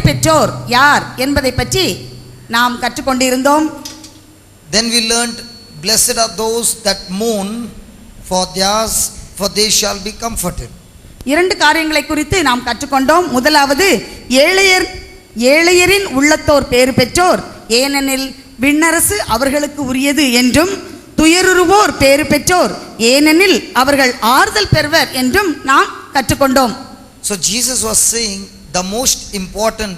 பெற்றோர் யார் என்பதை பற்றி நாம் கற்றுக்கொண்டிருந்தோம். Then we learned, blessed are those that mourn, for they shall be comforted. இரண்டு காரியங்களை குறித்து நாம் கற்றுக்கொண்டோம். முதலாவது, ஏழையரின் உள்ளத்தோர் பேறு பெற்றோர், ஏனெனில் விண்ணரசு அவர்களுக்கு உரியது என்றும், துயருறுவோர் பேறு பெற்றோர், ஏனெனில் அவர்கள் ஆறுதல் பெறுவர் என்றும் நாம் கற்றுக்கொண்டோம். So Jesus was saying the most important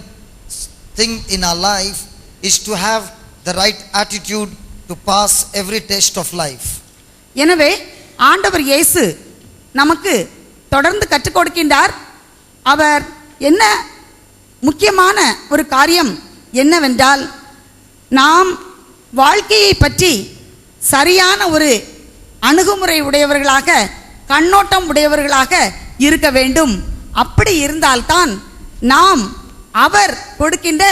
thing in our life is to have the right attitude to pass every test of life. எனவே ஆண்டவர் இயேசு நமக்கு தொடர்ந்து கற்றுக் கொடுக்கின்றார். அவர் என்ன முக்கியமான ஒரு காரியம் என்னவென்றால், நாம் வாழ்க்கையை பற்றி சரியான ஒரு அணுகுமுறை உடையவர்களாக, கண்ணோட்டம் உடையவர்களாக இருக்க வேண்டும். அப்படி இருந்தால்தான் நாம் அவர் கொடுக்கின்ற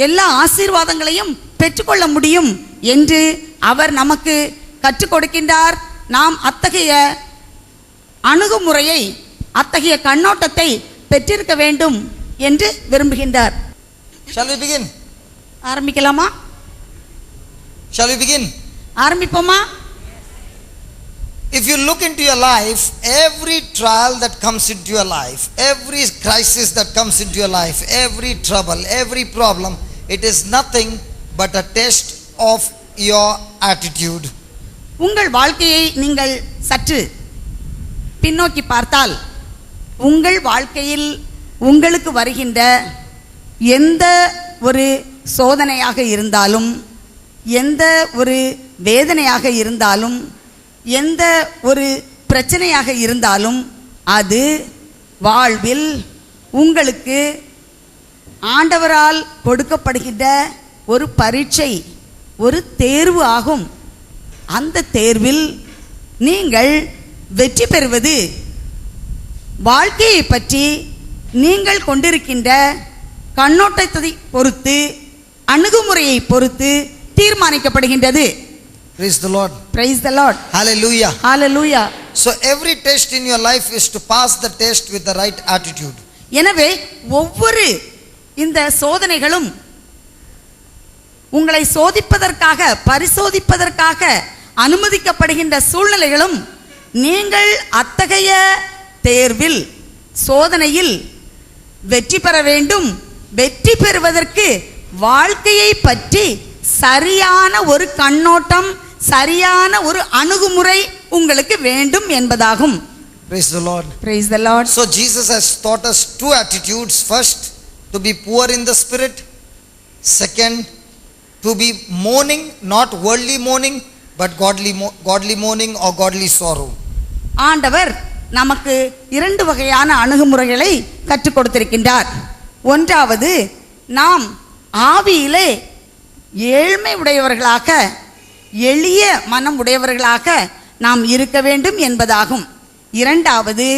எல்லா ஆசீர்வாதங்களையும் பெற்றுக்கொள்ள முடியும் என்று அவர் நமக்கு கற்றுக் கொடுக்கின்றார். நாம் அத்தகைய அணுகுமுறையை, அத்தகைய கண்ணோட்டத்தை பெற்றிருக்க வேண்டும் என்று விரும்புகின்றார். Shall we begin? ஆரம்பிக்கலாமா? Shall we begin? ஆரம்பிப்போமா? If you look into your life, every trial that comes into your life, every crisis that comes into your life, every trouble, every problem, it is nothing but a test of your attitude. உங்கள் வாழ்க்கையை நீங்கள் சற்று பின்னோக்கி பார்த்தால், உங்கள் வாழ்க்கையில் உங்களுக்கு வருகின்ற எந்த ஒரு சோதனையாக இருந்தாலும், எந்த ஒரு வேதனையாக இருந்தாலும், எந்த ஒரு பிரச்சனையாக இருந்தாலும், அது வாழ்வில் உங்களுக்கு ஆண்டவரால் கொடுக்கப்படுகின்ற ஒரு பரீட்சை, ஒரு தேர்வு ஆகும். அந்த தேர்வில் நீங்கள் வெற்றி பெறுவது வாழ்க்கையை பற்றி நீங்கள் கொண்டிருக்கின்ற கண்ணோட்டத்தை பொறுத்து, அணுகுமுறையை பொறுத்து தீர்மானிக்கப்படுகின்றது. Praise the Lord. Praise the Lord. Hallelujah. Hallelujah. So every test in your life is to pass the test with the right attitude. எனவே ஒவ்வொரு இந்த சோதனைகளும் உங்களை சோதிப்பதற்காக, பரிசோதிப்பதற்காக அனுமதிக்கப்படுகின்ற சூழ்நிலைகளும், நீங்கள் அத்தகைய தேர்வில், சோதனையில் வெற்றி பெற வேண்டும். வெற்றி பெறுவதற்கு வாழ்க்கையை பற்றி சரியான ஒரு கண்ணோட்டம், சரியான ஒரு அணுகுமுறை உங்களுக்கு வேண்டும் என்பதாகும். Praise the Lord. Praise the Lord. So Jesus has taught us two attitudes. First, to be poor in the spirit. Second, to be mourning, not worldly mourning, but godly mourning or godly sorrow. ஆண்டவர் நமக்கு இரண்டு வகையான அணுகுமுறைகளை கற்றுக் கொடுத்திருக்கின்றார். ஒன்றாவது, நாம் ஆவியிலே ஏழ்மை உடையவர்களாக, எளிய மனம் உடையவர்களாக நாம் இருக்க வேண்டும் என்பதாகும். இரண்டாவது,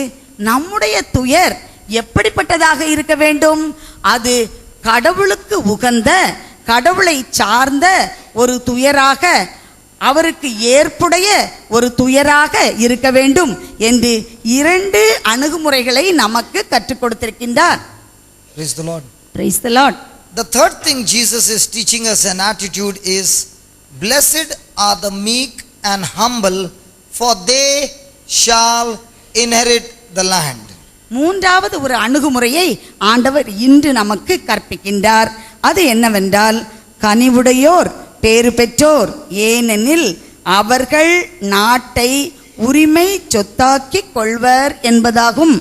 நம்முடைய துயர் எப்படிப்பட்டதாக இருக்க வேண்டும்? அது கடவுளுக்கு உகந்த, கடவுளை சார்ந்த ஒரு துயராக, அவருக்கு ஏற்புடைய ஒரு துயராக இருக்க வேண்டும் என்று இரண்டு அணுகுமுறைகளை நமக்கு கற்றுக் கொடுத்திருக்கின்றார். Praise the Lord. Praise the Lord. The third thing Jesus is teaching us an attitude is, blessed are the meek and humble, for they shall inherit the land. மூன்றாவது ஒரு அணுகுமுறையை ஆண்டவர் இன்று நமக்கு கற்பிக்கின்றார். அது என்னவென்றால், கனிவுடையோர் பேறு பெற்றோர், ஏனெனில் அவர்கள் நாட்டை உரிமை சொத்தாக்கிக் கொள்வர் என்பதாகும்.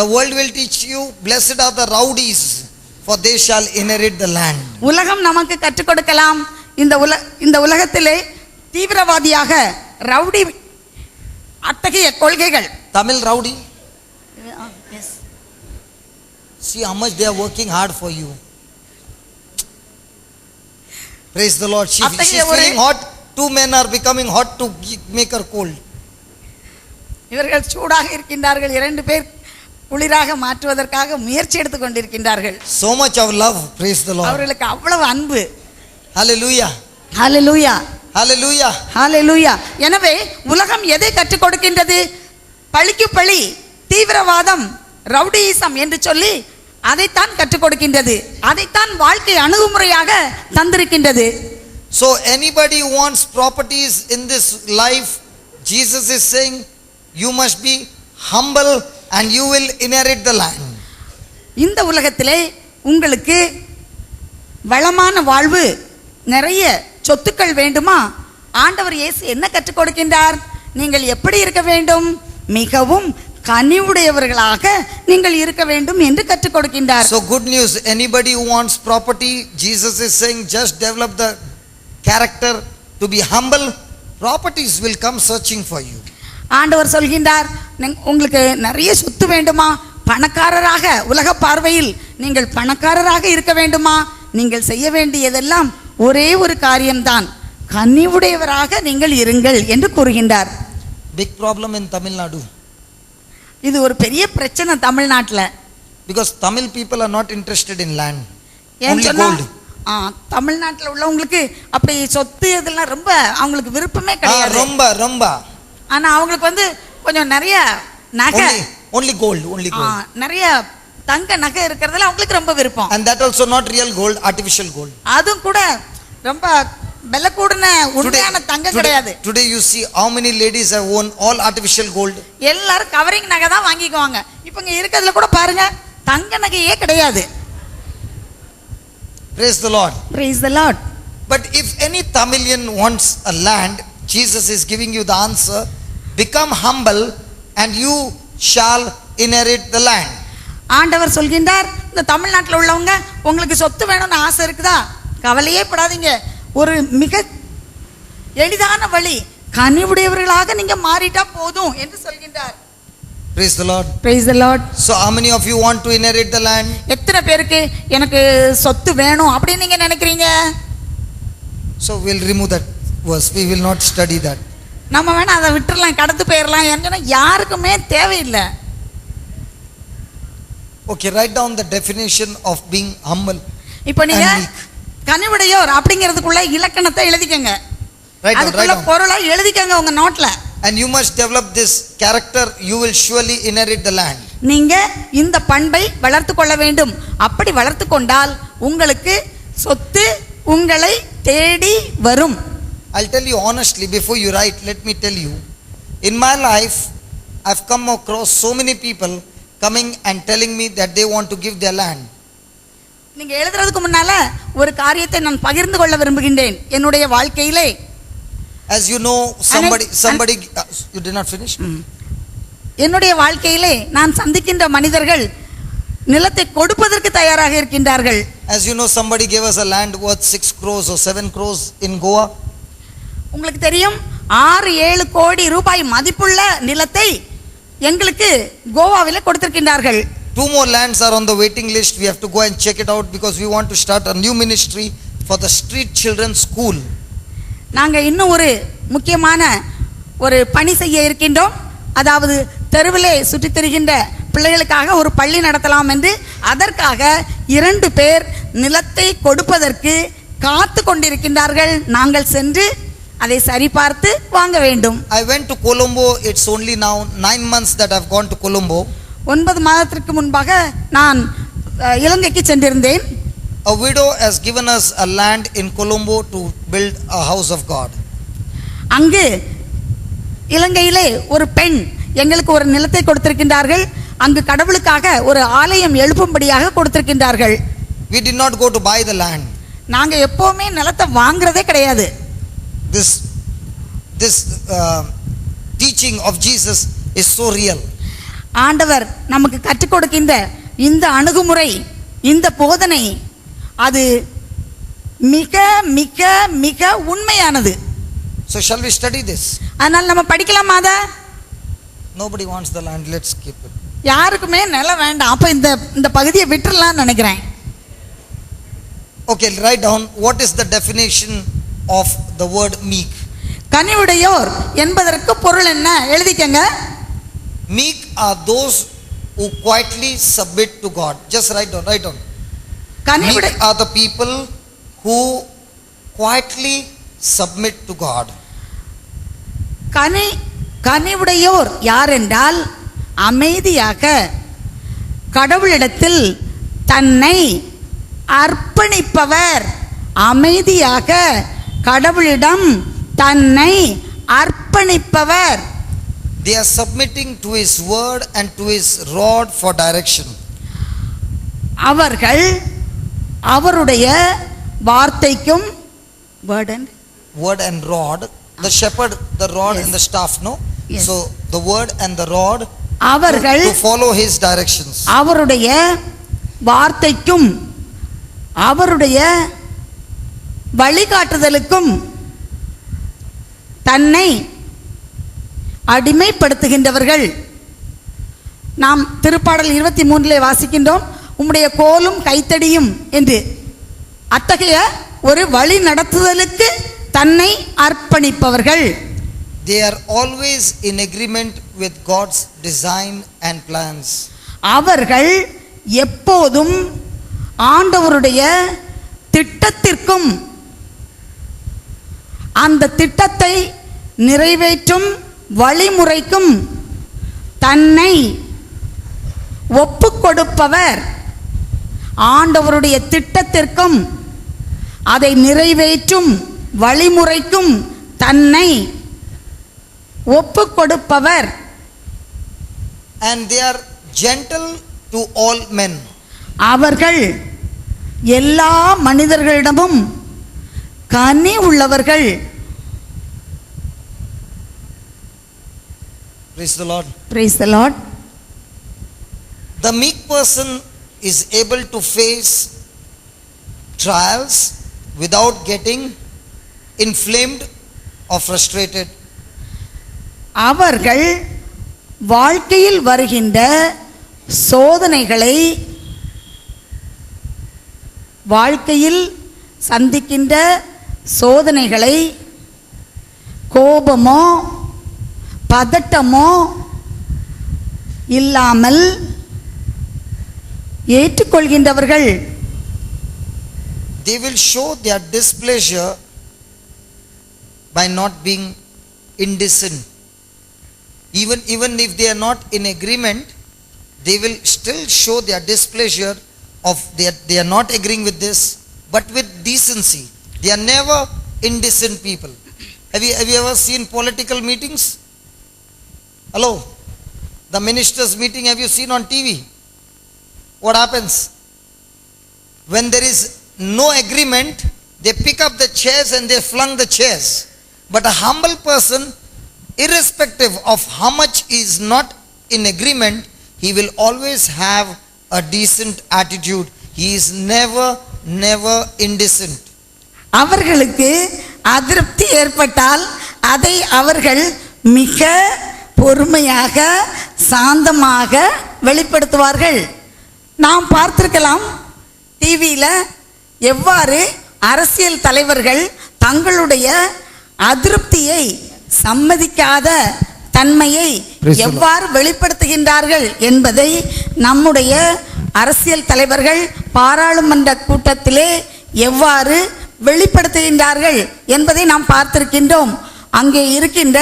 The world will teach you, blessed are the rowdies, for they shall inherit the land. உலகம் நமக்கு கற்றுக் கொடுக்கலாம், இந்த உலகத்திலே தீவிரவாதியாக, ரவுடி, அத்தகைய கொள்கைகள். Tamil rowdy? See how much they are working hard for you. Praise the Lord. She is feeling hot. Two men are becoming hot to make her cold. இவர்கள் சூடாக இருக்கின்றார்கள், இரண்டு பேர் குளிராக மாற்றுவதற்காக முயற்சி எடுத்துக் கொண்டிருக்கின்றார்கள். So much of love. Praise the Lord. அவர்களுக்கு அவ்வளவு அன்பு. Hallelujah. Hallelujah. Hallelujah. Hallelujah. எனவே உலகம் எதை கற்றுக் கொடுக்கின்றது? பழிக்கு பழி, தீவிரவாதம், ரவுடியிசம் என்று சொல்லி அதைத்தான் கற்றுக் கொடுக்கின்றது, அதைத்தான் வாழ்க்கை அணுகுமுறையாக தந்திருக்கின்றது. So anybody who wants properties in this life, Jesus is saying you must be humble and you will inherit the land. இந்த உலகத்திலே உங்களுக்கு வளமான வாழ்வு, நிறைய சொத்துக்கள் வேண்டுமா? ஆண்டவர் இயேசு என்ன கற்றுக் கொடுக்கின்றார்? நீங்கள் எப்படி இருக்க வேண்டும்? மிகவும் கனிவுடையவர்களாக நீங்கள் இருக்க வேண்டும் என்று கற்றுக் கொடுக்கின்றார். So good news, anybody who wants property, Jesus is saying just develop the character to be humble, properties will come searching for you. ஆண்டவர் சொல்கின்றார், உங்களுக்கு நிறைய சொத்து வேண்டுமா? பணக்காரராக, உலக பார்வையில் நீங்கள் பணக்காரராக இருக்க வேண்டுமா? நீங்கள் செய்ய வேண்டியதெல்லாம் ஒரே ஒரு காரியம்தான், கனிவுடையவராக நீங்கள் இருங்கள் என்று கூறுகின்றார். Big problem in Tamil Nadu. இது ஒரு பெரிய பிரச்சனை தமிழ்நாட்டில். Because Tamil people are not interested in land. ஏன் Only சொன்னா gold. தமிழ்நாட்டில் உள்ளவங்களுக்கு அப்படி சொத்து இதெல்லாம் ரொம்ப அவங்களுக்கு விருப்பமே கிடையாது. ரொம்ப ஆனா அவங்களுக்கு வந்து கொஞ்சம் நிறைய நகை, only gold. நிறைய தங்க நகை இருக்கிறதுல அவங்களுக்கு ரொம்ப விருப்பம். And that also not real gold, artificial gold. அதுவும் கூட ரொம்ப விலை கூடின உண்மையான தங்கம் கிடையாது. Today you see how many ladies have worn all artificial gold. எல்லாரும் கவரிங் நகை தான் வாங்கிக்குவாங்க. இப்போ இங்க இருக்கிறதுல கூட பாருங்க தங்க நகையே கிடையாது. Praise the Lord. Praise the Lord. But if any Tamilian wants a land, Jesus is giving you the answer, become humble and you shall inherit the land. ஆண்டவர் சொல்கின்றார், இந்த தமிழ்நாட்டில் உள்ளவங்க உங்களுக்கு சொத்து வேணும்னு ஆசை இருக்குதா? கவலையே படாதீங்க, ஒரு மிக எளிதான வழி, கனிவுடையவர்களாக நீங்க மாறிட்டா போதும் என்று சொல்கின்றார். Praise the Lord. Praise the Lord. So how many of you want to inherit the land? எத்தனை பேருக்கு எனக்கு சொத்து வேணும் அப்படி நீங்க நினைக்கிறீங்க? So we'll remove that verse. We will not study that. நம்ம வேணா அதை விட்டுறலாம், கடந்து போயிடலாம். ஏன்னா யாருக்குமே தேவையில்லை. Okay, write down the definition of being humble. இப்போ நீங்க கனிவுடையோர் அப்படிங்கிறதுக்குள்ள இலக்கணத்தை எழுதிக்கங்க. அதுக்குள்ள பொருளை எழுதிக்கங்க உங்க நோட்ல. And you must develop this character, you will surely inherit the land. நீங்க இந்த பண்பை வளர்த்து கொள்ள வேண்டும். அப்படி வளர்த்து கொண்டால் உங்களுக்கு சொத்து உங்களை தேடி வரும். I'll tell you honestly, before you write, let me tell you, in my life I've come across so many people coming and telling me that they want to give their land. நீங்க எழுதுறதுக்கு முன்னால ஒரு காரியத்தை நான் பகிர்ந்து கொள்ள விரும்புகின்றேன். என்னுடைய வாழ்க்கையிலே, as you know, somebody you did not finish. என்னுடைய வாழ்க்கையிலே நான் சந்திக்கின்ற மனிதர்கள் நிலத்தை கொடுப்பதற்கு தயாராக இருக்கின்றார்கள். As you know, somebody gave us a land worth 6 crores or 7 crores in Goa. உங்களுக்கு தெரியும், 6-7 கோடி ரூபாய் மதிப்புள்ள நிலத்தை எங்களுக்கு கோவாவில் கொடுத்திருக்கின்றார்கள். 2 more lands are on the waiting list. We have to go and check it out because we want to start a new ministry for the street children's school. நாங்க இன்னும் ஒரு முக்கியமான ஒரு பணி செய்ய இருக்கின்றோம். அதாவது தெருவிலே சுற்றித் திரிகின்ற பிள்ளைகளுக்காக ஒரு பள்ளி நடத்தலாம் என்று, அதற்காக 2 பேர் நிலத்தை கொடுப்பதற்கு காத்து கொண்டிருக்கின்றார்கள். நாங்கள் சென்று அதை சரிபார்த்து வாங்க வேண்டும். I went to Colombo. It's only now 9 months that I've gone to Colombo. 9 மாதத்திற்கு முன்பாக நான் இலங்கைக்கு சென்றிருந்தேன். A widow has given us a land in Colombo to build a house of God. அங்கு இலங்கையிலே ஒரு பெண் எங்களுக்கு ஒரு நிலத்தை கொடுத்திருக்கின்றார்கள். அங்கு கடவுளுக்காக ஒரு ஆலயம் எழுப்பும்படியாக கொடுத்திருக்கின்றார்கள். We did not go to buy the land. நாங்க எப்பவுமே நிலத்தை வாங்குறதே கிடையாது. This teaching of Jesus is so real. ஆண்டவர் நமக்கு கற்றுக் கொடுக்கின்ற இந்த அணுகுமுறை, இந்த போதனை, அது மிக மிக மிக உண்மையானது. So shall we study this? அதனால் நம்ம படிக்கலாமா? அத Nobody wants the land. Let's keep it. யாருக்குமே நிலம் வேண்டாம். அப்ப இந்த பகுதியை விட்டுறலாம்னு நினைக்கிறேன். Okay, write down what is the definition of the word meek. கனிவுடையோர் என்பதற்கு பொருள் என்ன எழுதிக்கங்க. Meek are those who quietly submit to God. Just write down. Meek are the people who quietly submit to God. கனிவுடையோர் யார் என்றால் அமைதியாக கடவுளிடத்தில் தன்னை அர்ப்பணிப்பவர். அமைதியாக கடவுளிடம் தன்னை அர்ப்பணிப்பவர். They are submitting to His word and to His rod for direction. அவர்கள் அவருடைய வார்த்தைக்கும் Word and rod. The shepherd, the rod Yes. and the staff, no? Yes. So the word and the rod அவர்கள் to follow His directions. அவருடைய வார்த்தைக்கும் அவருடைய வழிகாட்டுதலுக்கும் தன்னை அடிமைப்படுத்துகின்றவர்கள். நாம் திருப்பாடல் 23 வாசிக்கின்றோம், உம்முடைய கோலும் கைத்தடியும் என்று. அத்தகைய ஒரு வழி நடத்துதலுக்கு தன்னை அர்ப்பணிப்பவர்கள். They are always in agreement with God's design and plans. அவர்கள் எப்போதும் ஆண்டவருடைய திட்டத்திற்கும் அந்த திட்டத்தை நிறைவேற்றும் வழிமுறைக்கும் தன்னை ஒப்புக் கொடுப்பவர். ஆண்டவருடைய திட்டத்திற்கும் அதை நிறைவேற்றும் வழிமுறைக்கும் தன்னை ஒப்புக் கொடுப்பவர். And they are gentle to all men. அவர்கள் எல்லா மனிதர்களிடமும் கனி உள்ளவர்கள். Praise the Lord. Praise the Lord. The meek person is able to face trials without getting inflamed or frustrated. அவர்கள் வாழ்க்கையில் வருகின்ற சோதனைகளை, வாழ்க்கையில் சந்திக்கின்ற சோதனைகளை கோபமோ பதட்டமோ இல்லாமல் ஏற்றுக்கொள்கின்றவர்கள். They will show their displeasure by not being indecent. Even if they are not in agreement, they will still show their displeasure of they are not agreeing with this, but with decency. They are never indecent people. Have you ever seen political meetings? Hello? The ministers' meeting, have you seen on TV? What happens? When there is no agreement, they pick up the chairs and they flung the chairs. But a humble person, irrespective of how much he is not in agreement, he will always have a decent attitude. He is never indecent. அவர்களுக்கு அதிருப்தி ஏற்பட்டால் அதை அவர்கள் மிக பொறுமையாக சாந்தமாக வெளிப்படுத்துவார்கள். நாம் பார்த்திருக்கலாம் டிவியில் எவ்வாறு அரசியல் தலைவர்கள் தங்களுடைய அதிருப்தியை சம்மதிக்காத தன்மையை எவ்வாறு வெளிப்படுத்துகின்றார்கள் என்பதை நம்முடைய அரசியல் தலைவர்கள் பாராளுமன்ற கூட்டத்திலே எவ்வாறு வெளிப்படுத்துகின்றார்கள் என்பதை நாம் பார்த்திருக்கின்றோம். அங்கே இருக்கின்ற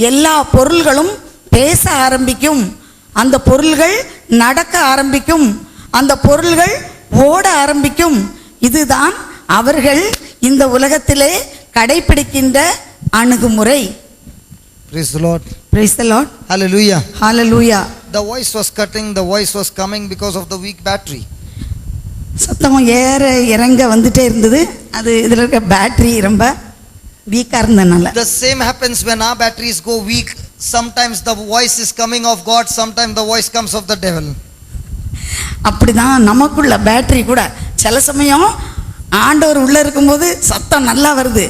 எல்லா பொருள்களும் பேச ஆரம்பிக்கும், அந்த பொருள்கள் நடக்க ஆரம்பிக்கும், அந்த பொருள்கள் ஓட ஆரம்பிக்கும். இதுதான் அவர்கள் இந்த உலகத்திலே கடைபிடிக்கின்ற அணுகுமுறை. Praise the Lord. Praise the Lord. Hallelujah. Hallelujah. The voice was cutting, the voice was coming because of the weak battery. சத்தம் ஏற இறங்க வந்துட்டே இருந்தது. அது இதில் இருக்க பேட்டரி ரொம்ப வீக்காக இருந்ததுனால. The same happens when our batteries go weak. Sometimes the voice is coming of God, sometimes the voice comes of the devil. அப்படிதான் நமக்குள்ள பேட்டரி கூட சில சமயம் ஆண்டவர் உள்ள இருக்கும்போது சத்தம் நல்லா வருது.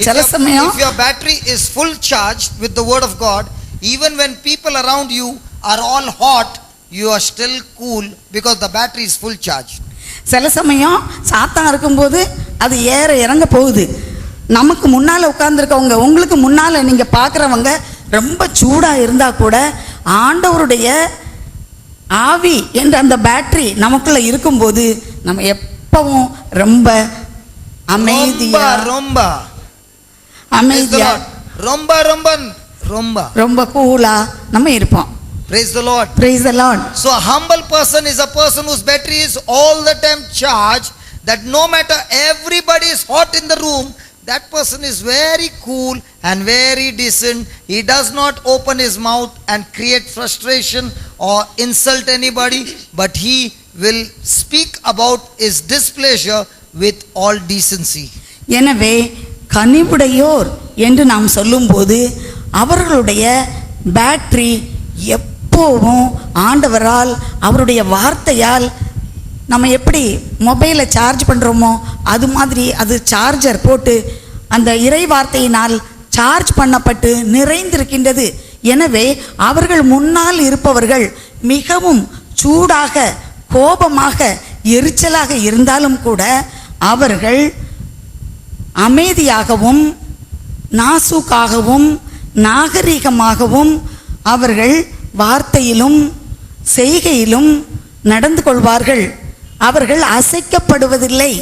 சில சமயம் if your battery is full charged with the word of God, even when people around you are all hot, you are still cool because the battery is full charged. சில சமயம் சாத்தான் இருக்கும்போது அது ஏற இறங்க போகுது. நமக்கு முன்னால் உட்கார்ந்துருக்கவங்க, உங்களுக்கு முன்னால் நீங்கள் பார்க்குறவங்க ரொம்ப சூடாக இருந்தால் கூட ஆண்டவருடைய ஆவி என்ற அந்த பேட்டரி நமக்குள்ள இருக்கும்போது நம்ம எப்பவும் ரொம்ப அமைதியா ரொம்ப கூலா நம்ம இருப்போம். Praise the Lord. praise the Lord. So a humble person is a person whose battery is all the time charged, that no matter everybody is hot in the room, that person is very cool and very decent. He does not open his mouth and create frustration or insult anybody, but he will speak about his displeasure with all decency. எனவே கனிவுடையோர் என்று நாம் சொல்லும்போது அவர்களுடைய battery எப்போவும் ஆண்டவரால் அவருடைய வார்த்தையால் நம்ம எப்படி மொபைலை சார்ஜ் பண்ணுறோமோ அது மாதிரி அது சார்ஜர் போட்டு அந்த இறை வார்த்தையினால் சார்ஜ் பண்ணப்பட்டு நிறைந்திருக்கின்றது. எனவே அவர்கள் முன்னால் இருப்பவர்கள் மிகவும் சூடாக கோபமாக எரிச்சலாக இருந்தாலும் கூட அவர்கள் அமைதியாகவும் நாசூக்காகவும் நாகரிகமாகவும் அவர்கள் வார்த்தையிலும் செய்கையிலும் நடந்து கொள்வார்கள். அவர்கள் அசைக்கப்படுவதில்லை,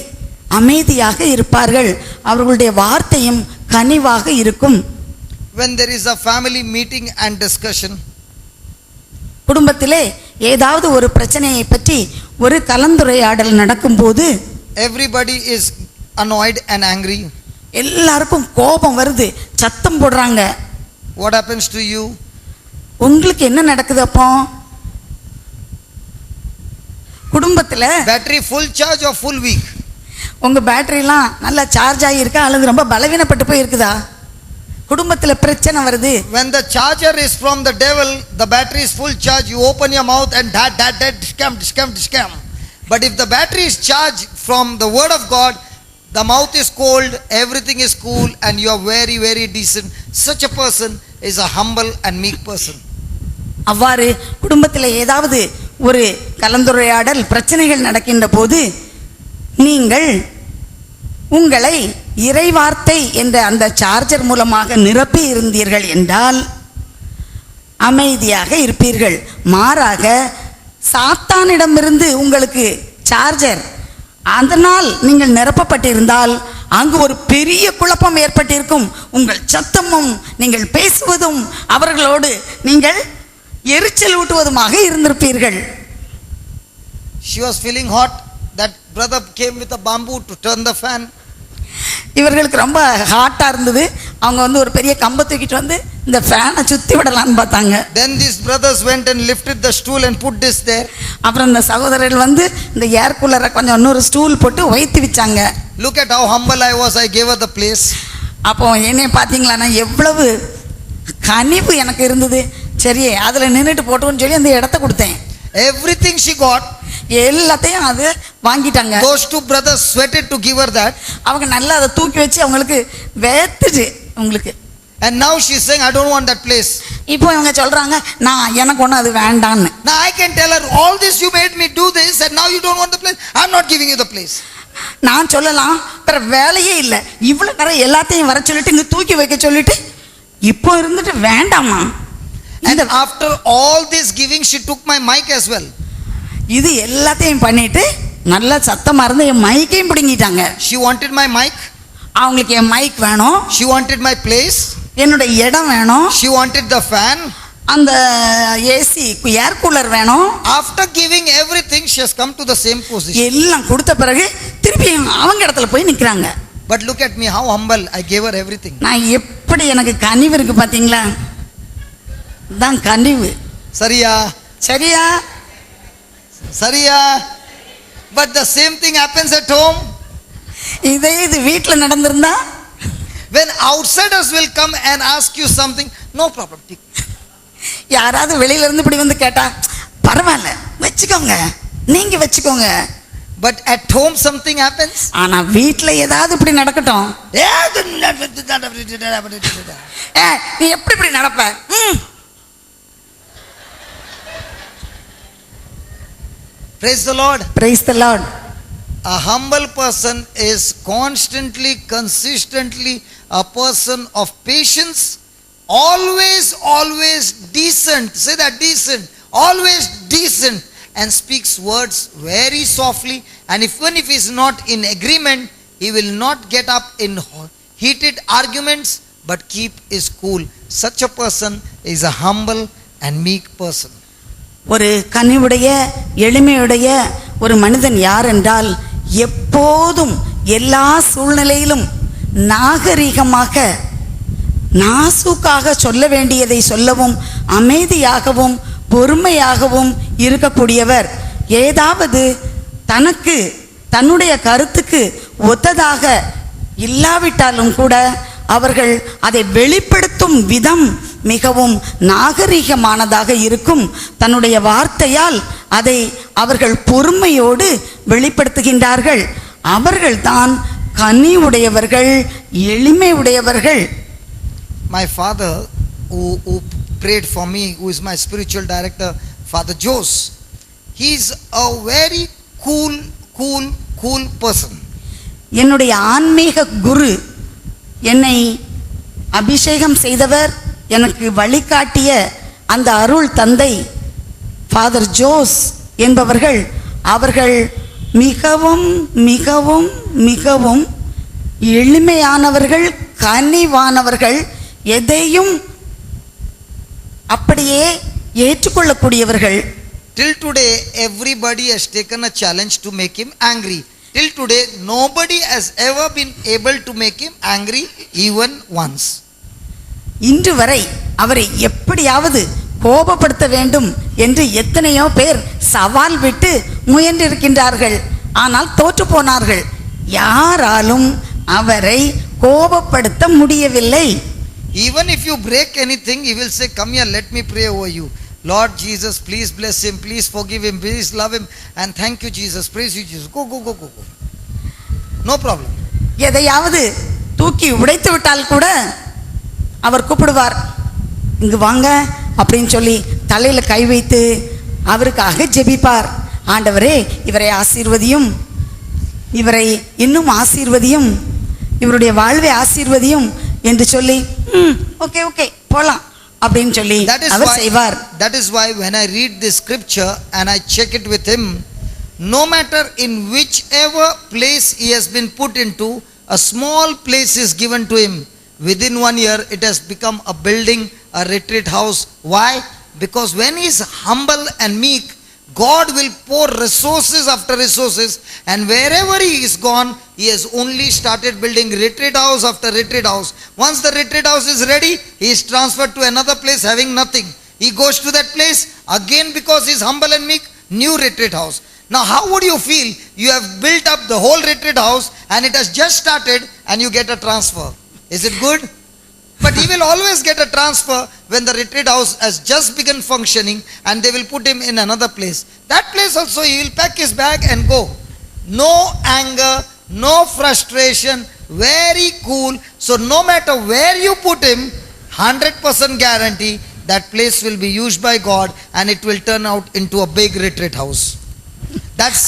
அமைதியாக இருப்பார்கள். அவர்களுடைய வார்த்தையும் கனிவாக இருக்கும். When there is a family meeting and discussion, குடும்பத்திலே ஏதாவது ஒரு பிரச்சனையை பற்றி ஒரு கலந்துரையாடல் நடக்கும்போது everybody is annoyed and angry. எல்லாருக்கும் கோபம் வருது, சத்தம் போடுறாங்க. What happens to you? உங்களுக்கு என்ன நடக்குது அப்போ? குடும்பத்துல Battery full charge or full weak? உங்க பேட்டரிலாம் நல்லா சார்ஜ் ஆகியிருக்கா அல்லது ரொம்ப பலவீனப்பட்டு போய் இருக்குதா? குடும்பத்துல பிரச்சனை வருது. When the charger is from the devil, the battery is full charge, you open your mouth and that scam. But if the battery is charged from the word of God, the mouth is cold, everything is cool, and you are very, very decent. Such a person is a humble and meek person. அவ்வாறு குடும்பத்தில் ஏதாவது ஒரு கலந்துரையாடல் பிரச்சனைகள் நடக்கின்ற போது நீங்கள் உங்களை இறைவார்த்தை என்ற அந்த சார்ஜர் மூலமாக நிரப்பி இருந்தீர்கள் என்றால் அமைதியாக இருப்பீர்கள். மாறாக சாத்தானிடமிருந்து உங்களுக்கு சார்ஜர் அதனால் நீங்கள் நிரப்பப்பட்டிருந்தால் அங்கு ஒரு பெரிய குழப்பம் ஏற்பட்டிருக்கும். உங்கள் சத்தமும் நீங்கள் பேசுவதும் அவர்களோடு நீங்கள் எரிச்சல் ஊட்டுவதுமாக இருந்திருப்பீர்கள். She was feeling hot. That brother came with a bamboo to turn the fan. இவர்களுக்கு ரொம்ப ஹாட்டாக இருந்தது. அவங்க ஒரு பெரிய கம்பை தூக்கிட்டு வந்து இந்த ஃபேனை சுற்றி விடலான்னு பார்த்தாங்க. Then these brothers went and lifted the stool and put this there. அப்புறம் இந்த சகோதரர்கள் இந்த ஏர் கூலரை கொஞ்சம் இன்னொரு ஸ்டூல் போட்டு வைத்து வச்சாங்க. Look at how humble I was. I gave her the place. அப்போ என்னைய பார்த்தீங்களா, நான் எவ்வளவு கனிவு எனக்கு இருந்தது. சரி அதில் நின்றுட்டு போட்டோன்னு சொல்லி அந்த இடத்த கொடுத்தேன். Everything she got, எல்லாத்தையும் அது வாங்கிட்டாங்க. those two brothers sweated to give her that. அவங்க நல்லா அதை தூக்கி வச்சு அவங்களுக்கு வேத்துச்சு உங்களுக்கு. And now she is saying, I don't want that place. இப்போ இவங்க சொல்றாங்க, நான் எனக்கு ஒன்றும் அது வேண்டான்னு. Now I can tell her, all this you made me do this and now you don't want the place. I'm not giving you the place. நான் சொல்லலாம், பிற வேலையே இல்லை, இவ்வளோ நேரம் எல்லாத்தையும் வர சொல்லிட்டு இங்கே தூக்கி வைக்க சொல்லிட்டு இப்போ இருந்துட்டு வேண்டாமா. And after all this giving, she took my mic as well. இது எல்லாத்தையும் பண்ணிட்டு நல்ல சத்தமா இருந்து என் மைக்கையும் பிடுங்கிட்டாங்க. She wanted my mic. அவங்களுக்கு என் மைக் வேணும். She wanted my place. என்னுடைய இடம் வேணும். She wanted the fan. அந்த ஏசி ஏர் கூலர் வேணும். After giving everything, she has come to the same position. எல்லாம் கொடுத்த பிறகு திருப்பி அவங்க இடத்துல போய் நிற்கிறாங்க. But look at me, how humble. I gave her everything. நான் எப்படி எனக்கு கனிவு இருக்கு பார்த்தீங்களா? தான் கனிவு. சரியா? சரியா? சரியா? But the same thing happens at home. இது வீட்டில் நடந்திருந்தா, when outsiders will come and ask you something, no problem. யாராவது வெளியில இருந்து இப்படி வந்து கேட்டா பரவாயில்ல வச்சுக்கோங்க, நீங்க வச்சுக்கோங்க. But at home something happens. ஆனா வீட்டில் ஏதாவது இப்படி நடக்கட்டும், நீ எப்படி இப்படி நடப்ப? Praise the Lord. Praise the Lord. A humble person is constantly, consistently a person of patience, always decent. Say that, decent. Always decent, and speaks words very softly. And even if he is not in agreement, he will not get up in heated arguments, but keep his cool. Such a person is a humble and meek person. ஒரு கனிவுடைய எளிமையுடைய ஒரு மனிதன் யார் என்றால் எப்போதும் எல்லா சூழ்நிலையிலும் நாகரிகமாக நாசூக்காக சொல்ல வேண்டியதை சொல்லவும் அமைதியாகவும் பொறுமையாகவும் இருக்கக்கூடியவர். ஏதாவது தனக்கு தன்னுடைய கருத்துக்கு ஒத்ததாக இல்லாவிட்டாலும் கூட அவர்கள் அதை வெளிப்படுத்தும் விதம் மிகவும் நாகரிகமானதாக இருக்கும். தன்னுடைய வார்த்தையால் அதை அவர்கள் பொறுமையோடு வெளிப்படுத்துகின்றார்கள். அவர்கள்தான் கனி உடையவர்கள், எளிமை உடையவர்கள். My father who prayed for me, who is my spiritual director, Father Jose, he is a very cool person. என்னுடைய ஆன்மீக குரு, என்னை அபிஷேகம் செய்தவர், எனக்கு வழிகாட்டிய அந்த அருள் தந்தை ஃபாதர் ஜோஸ் என்பவர்கள், அவர்கள் மிகவும் மிகவும் மிகவும் எளிமையானவர்கள், கனிவானவர்கள், எதையும் அப்படியே ஏற்றுக்கொள்ளக்கூடியவர்கள். Till today everybody has taken a challenge to make him angry. Till today nobody has ever been able to make him angry even once. இன்று வரை அவரை எப்படியாவது கோபப்படுத்த வேண்டும் என்று எத்தனையோ பேர் சவால் விட்டு முயன்றிருக்கின்றார்கள். ஆனால் தோற்று போனார்கள். யாராலும் அவரை கோபப்படுத்த முடியவில்லை. Even if you break anything, he will say, come here, let me pray over you. Lord Jesus, please bless him, please forgive him, please love him, and thank you Jesus, praise you Jesus. Go. No problem. எதையாவது தூக்கி உடைத்து விட்டால் கூட அவர் கூப்பிடுவார், இங்கு வாங்க அப்படின்னு சொல்லி தலையில் கை வைத்து அவருக்காக ஜெபிப்பார். ஆண்டவரே, இவரை ஆசீர்வதியும், இவரை இன்னும் ஆசீர்வதியும், இவருடைய வாழ்வை ஆசீர்வதியும் என்று சொல்லி ஓகே போலாம் அப்படின்னு சொல்லி அவர் செய்வார். That is why when I read this scripture and I check it with him, no matter in whichever place he has been put into, a small place is given to him. Within 1 year it has become a building, a retreat house. Why? Because when he is humble and meek, God will pour resources after resources, and wherever he is gone, he has only started building retreat house after retreat house. Once the retreat house is ready, he is transferred to another place having nothing. He goes to that place again because he is humble and meek, new retreat house. Now how would you feel? You have built up the whole retreat house and it has just started and you get a transfer. Is it good? But he will always get a transfer when the retreat house has just begun functioning and they will put him in another place. That place also he will pack his bag and go. No anger, no frustration, very cool. So no matter where you put him, 100% guarantee that place will be used by God and it will turn out into a big retreat house. That's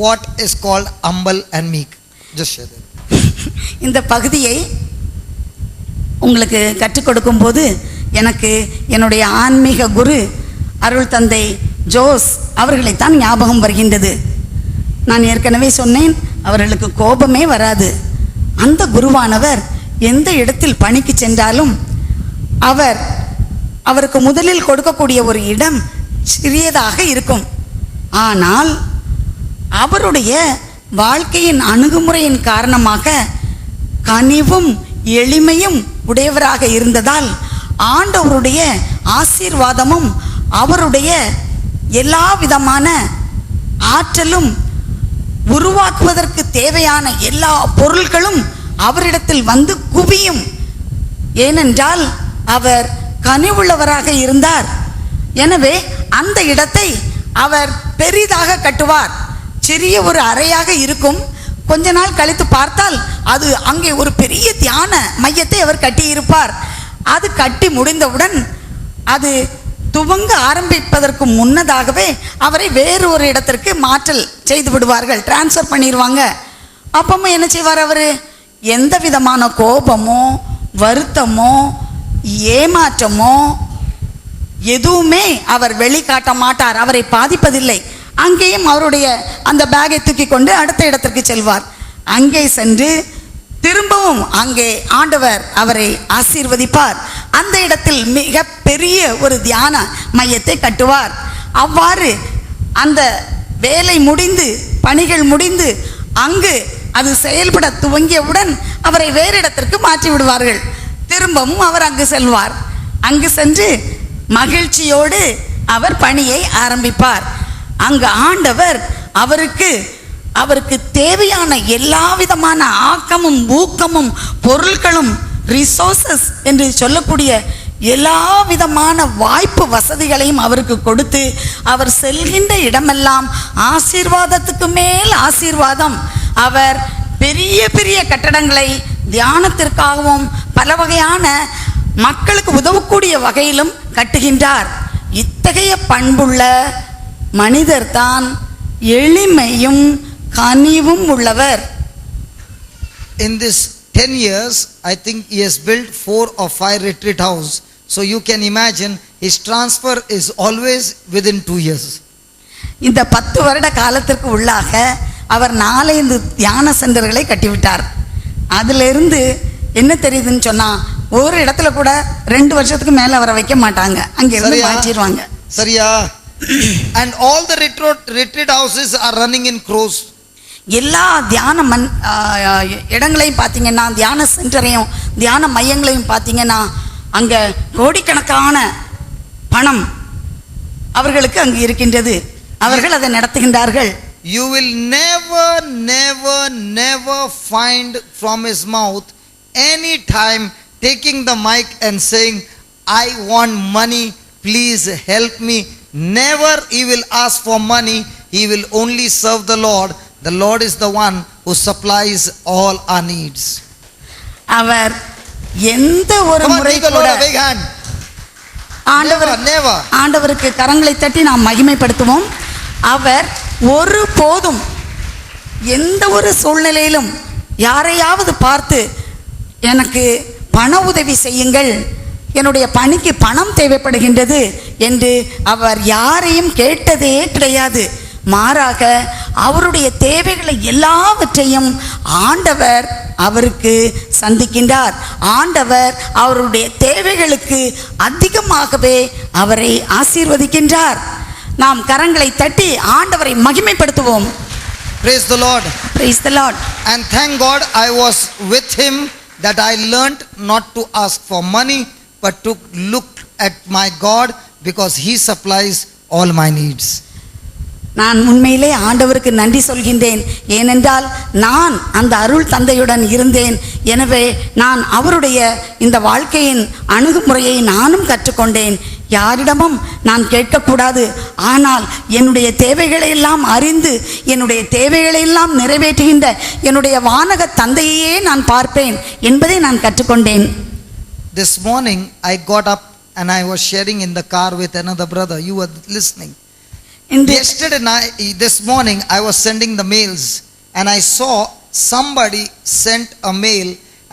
what is called humble and meek. Just share that. இந்த பகுதியை உங்களுக்கு கற்றுக் கொடுக்கும் போது எனக்கு என்னுடைய ஆன்மீக குரு அருள் தந்தை ஜோஸ் அவர்களைத்தான் ஞாபகம் வருகின்றது. நான் ஏற்கனவே சொன்னேன், அவர்களுக்கு கோபமே வராது. அந்த குருவானவர் எந்த இடத்தில் பணிக்கு சென்றாலும் அவருக்கு முதலில் கொடுக்கக்கூடிய ஒரு இடம் சிறியதாக இருக்கும். ஆனால் அவருடைய வாழ்க்கையின் அணுகுமுறையின் காரணமாக கனிவும் எளிமையும் உடையவராக இருந்ததால் ஆண்டவருடைய ஆசீர்வாதமும் அவருடைய எல்லா விதமான ஆற்றலும் உருவாக்குவதற்கு தேவையான எல்லா பொருட்களும் அவரிடத்தில் வந்து குவியும். ஏனென்றால் அவர் கனிவுள்ளவராக இருந்தார். எனவே அந்த இடத்தை அவர் பெரிதாக கட்டுவார். சிறிய ஒரு அறையாக இருக்கும். கொஞ்ச நாள் கழித்து பார்த்தால் அது அங்கே ஒரு பெரிய தியான மையத்தை அவர் கட்டியிருப்பார். அது கட்டி முடிந்தவுடன் அது துவங்க ஆரம்பிப்பதற்கு முன்னதாகவே அவரை வேறு ஒரு இடத்திற்கு மாற்றல் செய்து விடுவார்கள், டிரான்ஸ்ஃபர் பண்ணிடுவாங்க. அப்பவும் என்ன செய்வார் அவர்? எந்த விதமான கோபமோ வருத்தமோ ஏமாற்றமோ எதுவுமே அவர் வெளிக்காட்ட மாட்டார். அவரை பாதிப்பதில்லை. அங்கேயும் அவருடைய அந்த பேக்கை தூக்கி கொண்டு அடுத்த இடத்திற்கு செல்வார். அங்கே சென்று திரும்பவும் அங்கே ஆண்டவர் அவரை ஆசீர்வதிப்பார். அந்த இடத்தில் மிக பெரிய ஒரு தியான மையத்தை கட்டுவார். அவ்வாறு அந்த வேலை முடிந்து பணிகள் முடிந்து அங்கு அது செயல்பட துவங்கியவுடன் அவரை வேறு இடத்திற்கு மாற்றி விடுவார்கள். திரும்பவும் அவர் அங்கு செல்வார். அங்கு சென்று மகிழ்ச்சியோடு அவர் பணியை ஆரம்பிப்பார். அங்கு ஆண்டவர் அவருக்கு தேவையான எல்லா விதமான ஆக்கமும் ஊக்கமும் பொருட்களும் ரிசோர்சஸ் என்று சொல்லக்கூடிய எல்லா விதமான வாய்ப்பு வசதிகளையும் அவருக்கு கொடுத்து அவர் செல்கின்ற இடமெல்லாம் ஆசீர்வாதத்துக்கு மேல் ஆசீர்வாதம். அவர் பெரிய பெரிய கட்டடங்களை தியானத்திற்காகவும் பல வகையான மக்களுக்கு உதவக்கூடிய வகையிலும் கட்டுகின்றார். இத்தகைய பண்புள்ள மனிதர் தான் எளிமையும் கனிவும் உள்ளவர். In this 10 years, I think he has built 4 or 5 retreat house. So you can imagine his transfer is always within 2 years. இந்த 10 வருட காலத்திற்கு உள்ளாக அவர் 4-5 தியான சென்டர்களை கட்டிவிட்டார். அதிலிருந்து என்ன தெரியுதுன்னு சொன்னா, ஒரு இடத்துல கூட 2 வருஷத்துக்கு மேல அவரை வைக்க மாட்டாங்க, அங்க இருந்து மாற்றிடுவாங்க. சரியா? And all the retreat houses are running in crores. எல்லா தியான இடங்களையும் பார்த்தீங்கன்னா, தியான சென்டரையும் தியான மையங்களையும் பார்த்தீங்கன்னா, அங்க கோடிக்கணக்கான பணம் அவர்களுக்கு அங்கு இருக்கின்றது. அவர்கள் அதை நடத்துகின்றார்கள். You will never find from his mouth any time taking the mic and saying, I want money, please help me. Never he will ask for money. He will only serve the Lord. The Lord is the one who supplies all our needs. அவர் எந்த ஒரு முறை கூட ஆண்டவருக்கு கரங்களை தட்டி நாம் மகிமைப்படுத்துவோம். அவர் ஒருபோதும் எந்த ஒரு சூழ்நிலையிலும் யாரையாவது பார்த்து எனக்கு பண உதவி செய்யுங்கள், என்னுடைய பணிக்கு பணம் தேவைப்படுகின்றது என்று அவர் யாரையும் கேட்டதே கிடையாது. மாறாக அவருடைய தேவைகளை எல்லாவற்றையும் ஆண்டவர் அவருக்கு சந்திக்கின்றார். ஆண்டவர் அவருடைய தேவைகளுக்கு அதிகமாகவே அவரை ஆசீர்வதிக்கின்றார். நாம் கரங்களை தட்டி ஆண்டவரை மகிமைப்படுத்துவோம். Praise the Lord. Praise the Lord. And thank God I was with him, that I learned not to ask for money but to look at my God, because he supplies all my needs. நான் உண்மையிலே ஆண்டவருக்கு நன்றி சொல்கின்றேன். ஏனென்றால் நான் அந்த அருள் தந்தையுடன் இருந்தேன். எனவே நான் அவருடைய இந்த வாழ்க்கையின் அணுகுமுறையை நானும் கற்றுக்கொண்டேன். யாரிடமும் நான் கேட்கக்கூடாது, ஆனால் என்னுடைய தேவைகளை எல்லாம் அறிந்து என்னுடைய தேவைகளை எல்லாம் நிறைவேற்றுகின்ற என்னுடைய வானக தந்தையே நான் பார்ப்பேன் என்பதை நான் கற்றுக்கொண்டேன். This morning I got up and I was sharing in the car with another brother. You were listening. This morning I was sending the mails and I saw somebody sent a mail